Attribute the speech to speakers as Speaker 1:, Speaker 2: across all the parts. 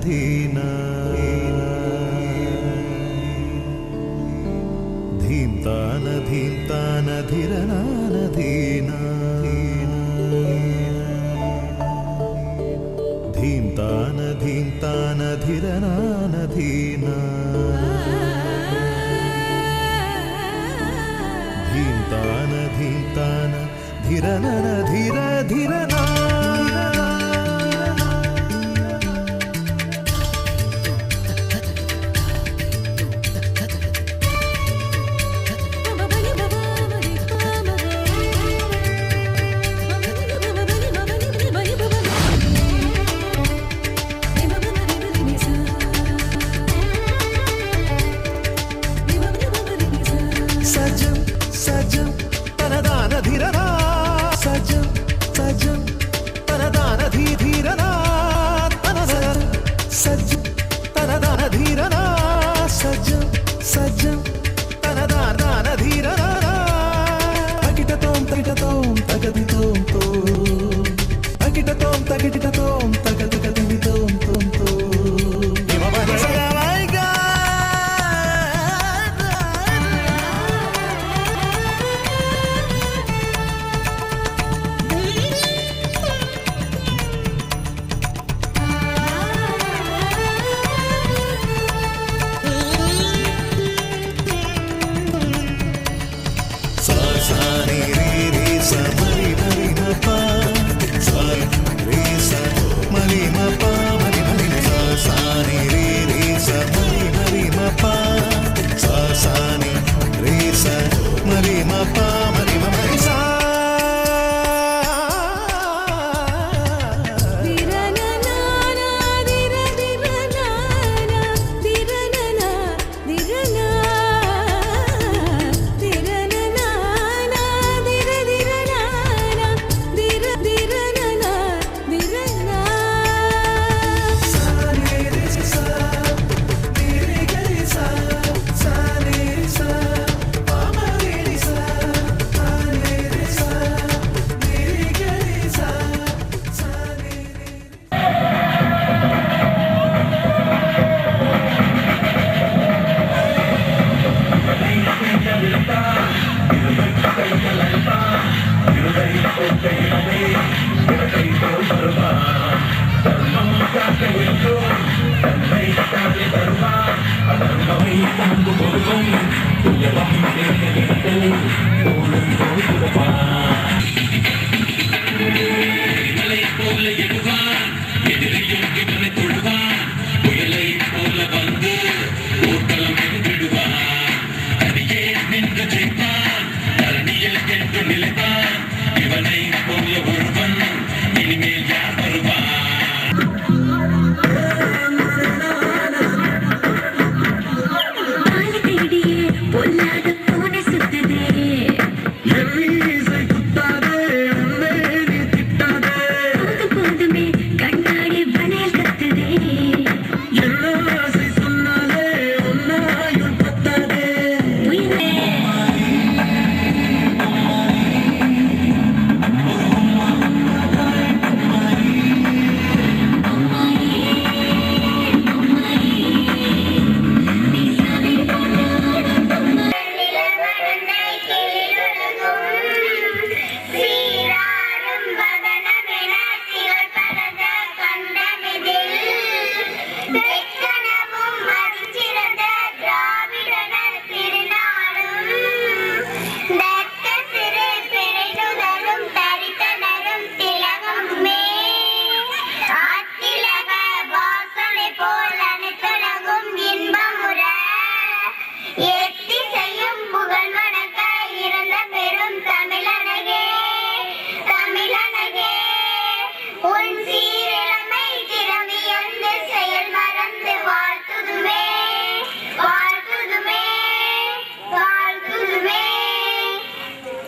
Speaker 1: धीना धीमतान धीमतान धीरनान धीना धीमतान धीमतान धीरनान धीना धीमतान धीमतान धीरनन धीर धीरना सजम सजम तनदान धीरना सजम सजम तनदान धीरना तनदान सजम तनदान धीरना सजम सजम तनदान धीरना अकिटतोम तकिटतोम तगदितोम तो अकिटतोम तगिटतोम तगदितोम तोम तो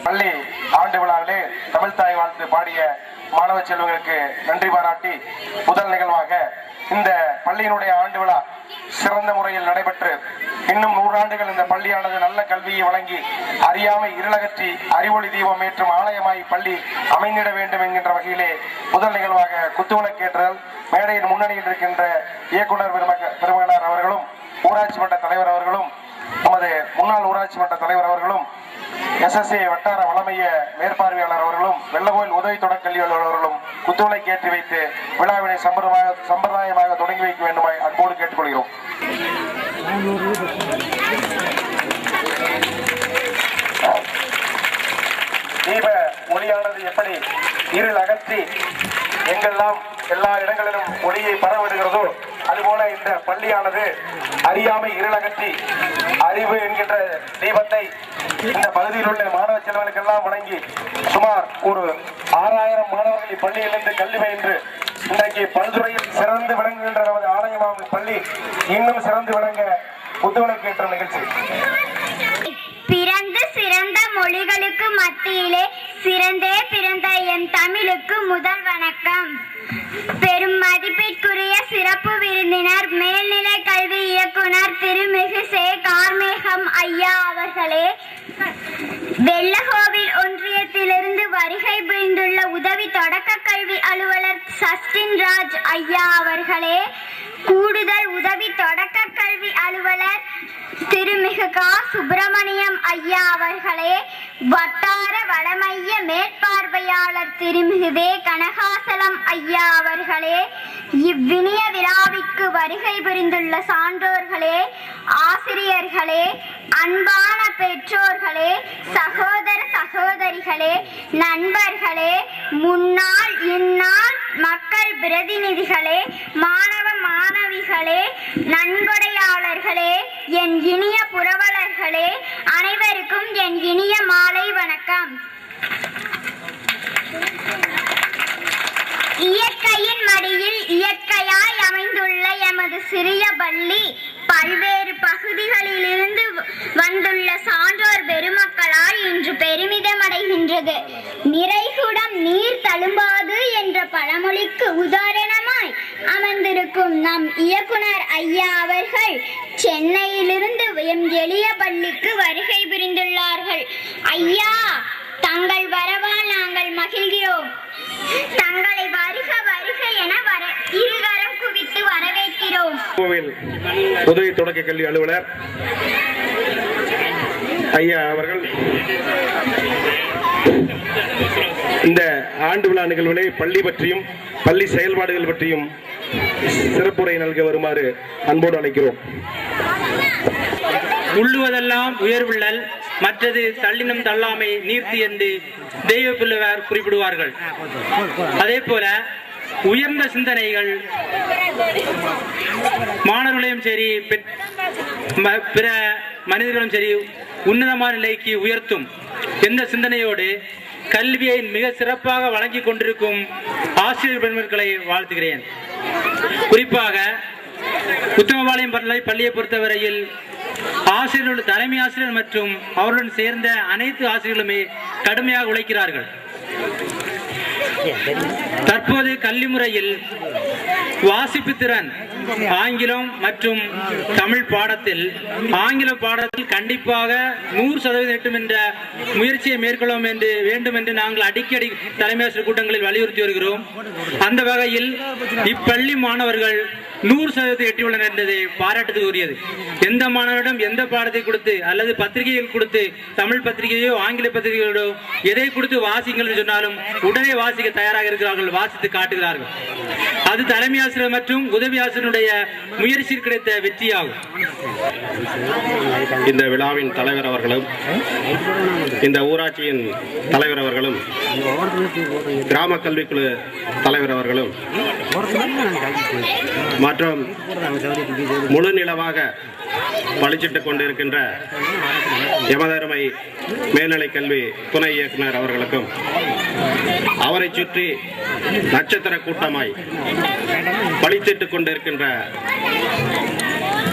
Speaker 2: பள்ளி ஆண்டு விழாவிலே தமிழ் தாய் வாழ்த்து பாடிய மாணவ செல்வங்களுக்கு நன்றி பாராட்டி முதல் நிகழ்வாக இந்த பள்ளியினுடைய ஆண்டு விழா சிறந்த முறையில் நடைபெற்று இன்னும் 100 ஆண்டுகள் இந்த பள்ளியானது நல்ல கல்வியை வழங்கி அறியாமை இருளகற்றி அறிவொளி தீபம் ஏற்றும் ஆலயமாய் பள்ளி அமைந்திட வேண்டும் என்கின்ற வகையிலே முதல் நிகழ்வாக குத்துவிளக்கேற்றுதல். மேடையின் முன்னணியில் இருக்கின்ற இயக்குனர் பெருமகனார் அவர்களும் ஊராட்சி மன்ற தலைவர் அவர்களும் நமது முன்னாள் ஊராட்சி மன்ற தலைவர் அவர்களும் SSA வட்டார வளமைய மேற்பார்வையாளர் அவர்களும் வெள்ளகோயில் உதவி தொடக்கல்வி அவர்களும் குத்துவிளக்கு ஏற்றி வைத்து விழாவினை சம்பிரதாயமாக தொடங்கி வைக்க வேண்டுமாய் அன்போடு கேட்டுக்கொள்கிறோம். தீப ஒளியானது எப்படி இருள் அகற்றி எங்கெல்லாம் எல்லா இடங்களிலும் ஒளியை பரவிடுகிறதோ அதுபோல இந்த பள்ளியானது அறியாமை இருளகற்றி அறிவு என்கின்ற தீபத்தை இந்த பகுதியில் உள்ள மாணவ செல்வங்களுக்கெல்லாம் வழங்கி சுமார் ஒரு 6000 மாணவர்கள் இப்பள்ளியிலிருந்து கல்வி பயின்று இன்றைக்கு பல்துறையில் சிறந்து விளங்குகின்ற நமது ஆலயமாகும் பள்ளி இன்னும் சிறந்து விளங்க புத்துவிளக்கேற்ற நிகழ்ச்சி.
Speaker 3: பிறந்து சிறந்த மொழிகளுக்கு மத்தியிலே சிறந்தே பிறந்த என் தமிழுக்கு முதல் வணக்கம். பெரும் மதிப்பிற்குரிய சிறப்பு விருந்தினர் மேல்நிலை கல்வி இயக்குனர் திருமிகு சே. கார்மேகம் ஐயா அவர்களே, வெள்ளகோவில் ஒன்றியத்திலிருந்து வருகை புரிந்துள்ள உதவி தொடக்க கல்வி அலுவலர் சஸ்டின் ராஜ் ஐயா அவர்களே, கூடுதல் உதவி தொடக்க கல்வி அலுவலர் திருமிகு கா. சுப்பிரமணியம் ஐயா அவர்களே, வட்டார வளமைய மேற்பார்வையாளர் திருமிகு வே. கனகாசலம் ஐயா அவர்களே, இவ்வினிய விழாவிற்கு வருகை புரிந்துள்ள சான்றோர்களே, ஆசிரியர்களே, அன்பான பெற்றோர்களே, சகோதர சகோதரிகளே, நண்பர்களே, முன்னாள் இந்நாள் மக்கள் பிரதிநிதிகளே, மாணவ மாணவிகளே, நன்கொடையாளர்களே, என் இனிய புரவலர்களே, அனைவருக்கும் என் இனிய மாலை வணக்கம். இயற்கையின் மடியில் இயற்கையாய் அமைந்துள்ள எமது சிறிய பள்ளி பல்வேறு பகுதிகளிலிருந்து வந்துள்ள சான்றோர் பெருமக்களால் இன்று பெருமிதமடைகின்றது. நிறைகுடம் நீர் தழும்பாது என்ற பழமொழிக்கு உதாரணமாய் அமர்ந்திருக்கும் நம் இயக்குனர் ஐயா அவர்கள் சென்னையிலிருந்து எம் எளிய பள்ளிக்கு வருகை புரிந்துள்ளார்கள். ஐயா, தங்கள் வரவால் நாங்கள் மகிழ்கிறோம். தங்களை வருக வருக என இருகரம் குவித்து வரவேற்கிறோம்.
Speaker 2: உதவி தொடக்க கல்வி அலுவலர் ஐயா அவர்கள் இந்த ஆண்டு விழா நிகழ்வுகளை பள்ளி பற்றியும் பள்ளி செயல்பாடுகள் பற்றியும் சிறப்புரை நல்க வருமாறு அன்போடு அழைக்கிறோம்.
Speaker 4: உள்ளுவதெல்லாம் உயர்வுள்ளல், மற்றது தள்ளினம் தள்ளாமை நீர்த்தி என்று தெய்வ பிள்ளைவர் குறிப்பிடுவார்கள். அதே போல உயர்ந்த சிந்தனைகள் மாணவர்களையும் சரி பிற மனிதர்களும் சரி உன்னதமான நிலைக்கு உயர்த்தும் எந்த சிந்தனையோடு கல்வியை மிக சிறப்பாக வழங்கி கொண்டிருக்கும் ஆசிரியர் பெருமக்களை வாழ்த்துகிறேன். குறிப்பாக உத்தமபாளையம் பள்ளியை பொறுத்தவரையில் ஆசிரியர்கள், தலைமை ஆசிரியர் மற்றும் அவருடன் சேர்ந்த அனைத்து ஆசிரியர்களுமே கடுமையாக உழைக்கிறார்கள். தற்போது கல்வி முறையில் வாசிப்பு திறன் ஆங்கிலம் மற்றும் தமிழ் பாடத்தில் கண்டிப்பாக 100% எட்டும் என்ற முயற்சியை மேற்கொள்ள வேண்டும் என்று நாங்கள் அடிக்கடி தலைமை ஆசிரியர் கூட்டங்களில் வலியுறுத்தி வருகிறோம். அந்த வகையில் இப்பள்ளி மாணவர்கள் 100% எட்டியுள்ளனர் என்பதை பாராட்டுக்குரியது. எந்த மாணவரிடம் எந்த பாடத்தை கொடுத்து அல்லது பத்திரிகைகள் கொடுத்து, தமிழ் பத்திரிகையோ ஆங்கில பத்திரிகைகளோ எதை கொடுத்து வாசிங்கள் சொன்னாலும் உடனே வாசிக்க தயாராக இருக்கிறார்கள், வாசித்து காட்டுகிறார்கள். அது தலைமை ஆசிரியர் மற்றும் உதவி ஆசிரியருடைய முயற்சியில் கிடைத்த வெற்றியாகும்.
Speaker 5: இந்த விழாவின் தலைவர் அவர்களும் இந்த ஊராட்சியின் தலைவர் அவர்களும் கிராம கல்விக்குழு தலைவர் அவர்களும் மற்றும் முழு நிலவாக பளிச்சிட்டுக் கொண்டிருக்கின்ற எமதருமை மேல்நிலை கல்வி துணை இயக்குனர் அவர்களுக்கும் அவரை சுற்றி நட்சத்திர கூட்டமாய் பளிச்சிட்டுக் கொண்டிருக்கின்ற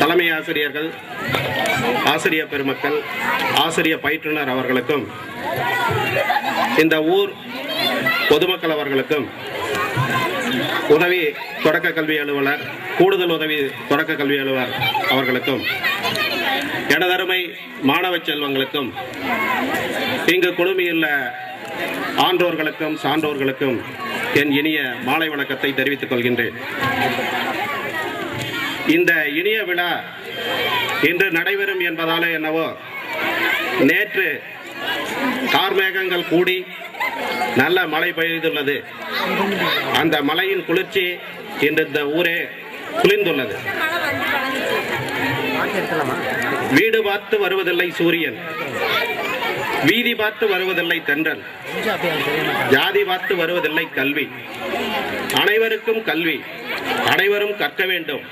Speaker 5: தலைமை ஆசிரியர்கள், ஆசிரியர் பெருமக்கள், ஆசிரியர் பயிற்றுனர் அவர்களுக்கும் இந்த ஊர் பொதுமக்கள் அவர்களுக்கும் உதவி தொடக்க கல்வி அலுவலர், கூடுதல் உதவி தொடக்க கல்வி அலுவலர் அவர்களுக்கும் எனதருமை மாணவ செல்வங்களுக்கும் இங்கு குழுமியுள்ள ஆன்றோர்களுக்கும் சான்றோர்களுக்கும் என் இனிய மாலை வணக்கத்தை தெரிவித்துக் கொள்கின்றேன். இந்த இனிய விழா இன்று நடைபெறும் என்பதாலே என்னவோ நேற்று கார்மேகங்கள் கூடி நல்ல மழை பெய்துள்ளது. அந்த மழையின் குளிர்ச்சி இன்று இந்த ஊரே குளிர்ந்துள்ளது. வீடு பார்த்து வருவதில்லை சூரியன், வீதி பார்த்து வருவதில்லை தென்றல், ஜாதி பார்த்து வருவதில்லை கல்வி. அனைவருக்கும் கல்வி, அனைவரும் கற்க வேண்டும்.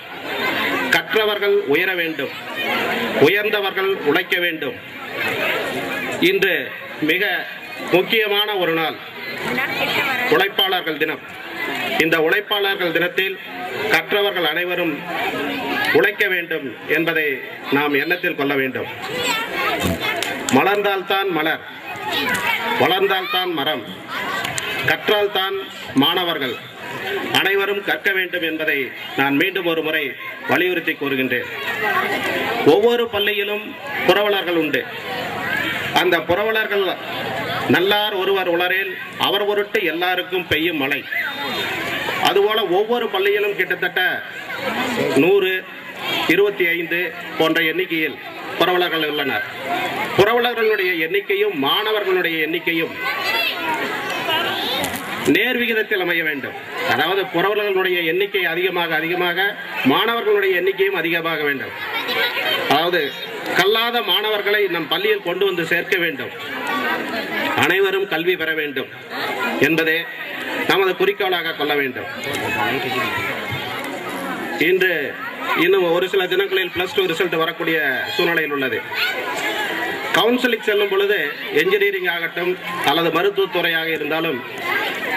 Speaker 5: கற்றவர்கள் உயர வேண்டும், உயர்ந்தவர்கள் உழைக்க வேண்டும். இன்று மிக முக்கியமான ஒரு நாள், உழைப்பாளர்கள் தினம். இந்த உழைப்பாளர்கள் தினத்தில் கற்றவர்கள் அனைவரும் உழைக்க வேண்டும் என்பதை நாம் எண்ணத்தில் கொள்ள வேண்டும். மலர்ந்தால்தான் மலர், வளர்ந்தால்தான் மரம், கற்றால்தான் மாணவர்கள். அனைவரும் கற்க வேண்டும் என்பதை நான் மீண்டும் ஒரு முறை வலியுறுத்தி கூறுகின்றேன். ஒவ்வொரு பள்ளியிலும் புரவலர்கள் உண்டு. அந்த புரவலர்கள் நல்லார் ஒருவர் உளரேல் அவர் பொருட்டு எல்லாருக்கும் பெய்யும் மழை. அதுபோல ஒவ்வொரு பள்ளியிலும் கிட்டத்தட்ட 100, 25 போன்ற எண்ணிக்கையில் புரவலர்கள் உள்ளனர். புரவலர்களுடைய எண்ணிக்கையும் மாணவர்களுடைய எண்ணிக்கையும் நேர் விகிதத்தில் அமைய வேண்டும். அதாவது புரவலர்களுடைய எண்ணிக்கை அதிகமாக மாணவர்களுடைய எண்ணிக்கையும் அதிகமாக வேண்டும். அதாவது கல்லாத மாணவர்களை நம் பள்ளியில் கொண்டு வந்து சேர்க்க வேண்டும். அனைவரும் கல்வி பெற வேண்டும் என்பதே நமது குறிக்கோளாக கொள்ள வேண்டும். இன்று இன்னும் ஒரு சில தினங்களில் +2 ரிசல்ட் வரக்கூடிய சூழ்நிலையில் உள்ளது. கவுன்சிலிங் செல்லும் பொழுது என்ஜினியரிங் ஆகட்டும் அல்லது மருத்துவத்துறையாக இருந்தாலும்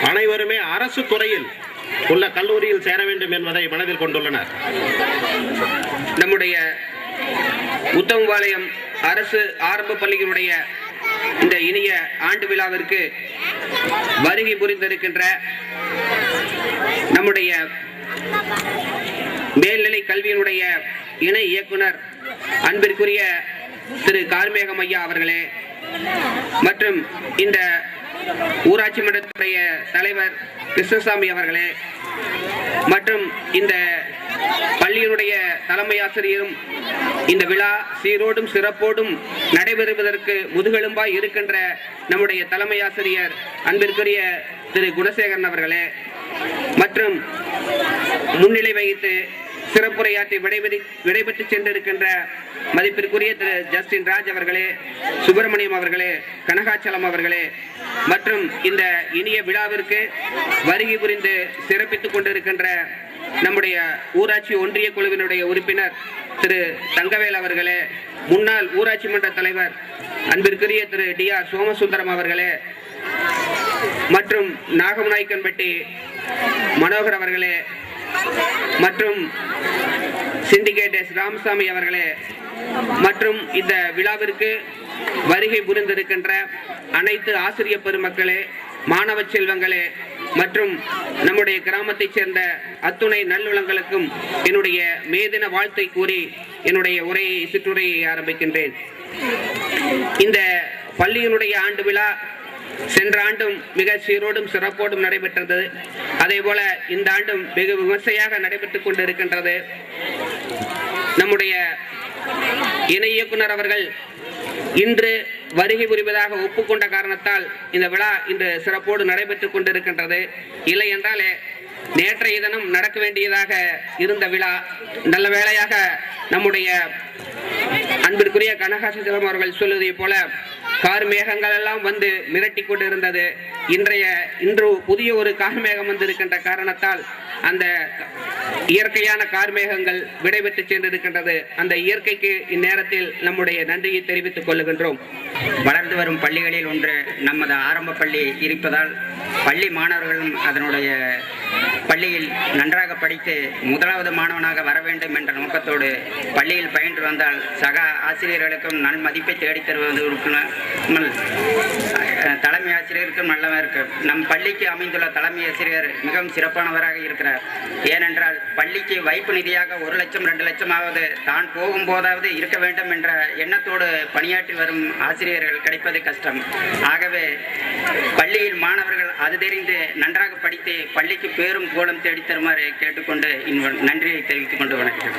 Speaker 5: அனைவருமே அரசு துறையில் உள்ள கல்லூரியில் சேர வேண்டும் என்பதை மனதில் கொண்டுள்ளனர்.
Speaker 6: நம்முடைய உத்தமபாளையம் அரசு ஆரம்ப பள்ளிகளுடைய இந்த இனிய ஆண்டு விழாவிற்கு வருகை புரிந்திருக்கின்ற நம்முடைய மேல்நிலை கல்வியினுடைய இணை இயக்குனர் அன்பிற்குரிய திரு கார்மேகம் ஐயா அவர்களே, மற்றும் இந்த ஊராட்சி மன்றத்துடைய தலைவர் கிருஷ்ணசாமி அவர்களே, மற்றும் இந்த பள்ளியினுடைய தலைமை ஆசிரியரும் இந்த விழா சீரோடும் சிறப்போடும் நடைபெறுவதற்கு முதுகெலும்பாய் இருக்கின்ற நம்முடைய தலைமை ஆசிரியர் அன்பிற்குரிய திரு குணசேகரன் அவர்களே, மற்றும் முன்னிலை வகித்து சிறப்புரையாற்றி விடைபெற்று சென்றிருக்கின்ற மதிப்பிற்குரிய திரு ஜஸ்டின் ராஜ் அவர்களே, சுப்பிரமணியம் அவர்களே, கனகாச்சலம் அவர்களே, மற்றும் இந்த இனிய விழாவிற்கு வருகை புரிந்து சிறப்பித்துக் கொண்டிருக்கின்ற நம்முடைய ஊராட்சி ஒன்றிய குழுவினுடைய உறுப்பினர் திரு தங்கவேல் அவர்களே, முன்னாள் ஊராட்சி மன்ற தலைவர் அன்பிற்குரிய திரு DR சோமசுந்தரம் அவர்களே, மற்றும் நாகமநாயக்கன்பட்டி மனோகர் அவர்களே, மற்றும் சிண்டிகேட் எஸ் ராமசாமி அவர்களே, மற்றும் இந்த விழாவிற்கு வருகை புரிந்திருக்கின்ற அனைத்து ஆசிரியர் பெருமக்களே, மாணவ செல்வங்களே, மற்றும் நம்முடைய கிராமத்தைச் சேர்ந்த அத்துணை நல்லுளங்களுக்கும் என்னுடைய மேதின வாழ்த்தை கூறி என்னுடைய சிற்றுரையை ஆரம்பிக்கின்றேன். இந்த பள்ளியினுடைய ஆண்டு விழா சென்ற ஆண்டும் மிக சீரோடும் சிறப்போடும் நடைபெற்றது. அதே போல இந்த ஆண்டும் வெகு விமர்சையாக நடைபெற்றுக் கொண்டிருக்கின்றது. நம்முடைய இணை இயக்குனர் அவர்கள் இன்று வருகை புரிவதாக ஒப்புக்கொண்ட காரணத்தால் இந்த விழா இன்று சிறப்போடு நடைபெற்றுக் கொண்டிருக்கின்றது. இல்லை என்றாலே நேற்றைய தினம் நடக்க வேண்டியதாக இருந்த விழா நல்ல வேளையாக நம்முடைய அன்பிற்குரிய கனகாசலம் அவர்கள் சொல்வதை போல கார்மேகங்கள் எல்லாம் வந்து மிரட்டி கொண்டிருந்தது. இன்று புதிய ஒரு கார்மேகம் வந்து இருக்கின்ற காரணத்தால் அந்த இயற்கையான கார்மேகங்கள் விடைபெற்று சென்றிருக்கின்றது. அந்த இயற்கைக்கு இந்நேரத்தில் நம்முடைய நன்றியை தெரிவித்துக் கொள்ளுகின்றோம்.
Speaker 7: வளர்ந்து வரும் பள்ளிகளில் ஒன்று நமது ஆரம்ப பள்ளி இருப்பதால் பள்ளி மாணவர்களும் அதனுடைய பள்ளியில் நன்றாக படித்து முதலாவது மாணவனாக வர வேண்டும் என்ற நோக்கத்தோடு பள்ளியில் பயின்று வந்தால் சக ஆசிரியர்களுக்கும் நல் மதிப்பை தேடித் தருவது தலைமை ஆசிரியருக்கும் நல்லவா இருக்கு. நம் பள்ளிக்கு அமைந்துள்ள தலைமை ஆசிரியர் மிகவும் சிறப்பானவராக இருக்கிறார். ஏனென்றால் பள்ளிக்கு வைப்பு நிதியாக 1 லட்சம் 2 லட்சமாவது தான் போகும்போதாவது இருக்க வேண்டும் என்ற எண்ணத்தோடு பணியாற்றி வரும் ஆசிரியர்கள் கிடைப்பது கஷ்டம். ஆகவே பள்ளியில் மாணவர்கள் அது தெரிந்து நன்றாக படித்து பள்ளிக்கு பேரும் புகழும் தேடித்தருமாறு கேட்டுக்கொண்டு நன்றியை தெரிவித்துக் கொண்டு வணக்கம்.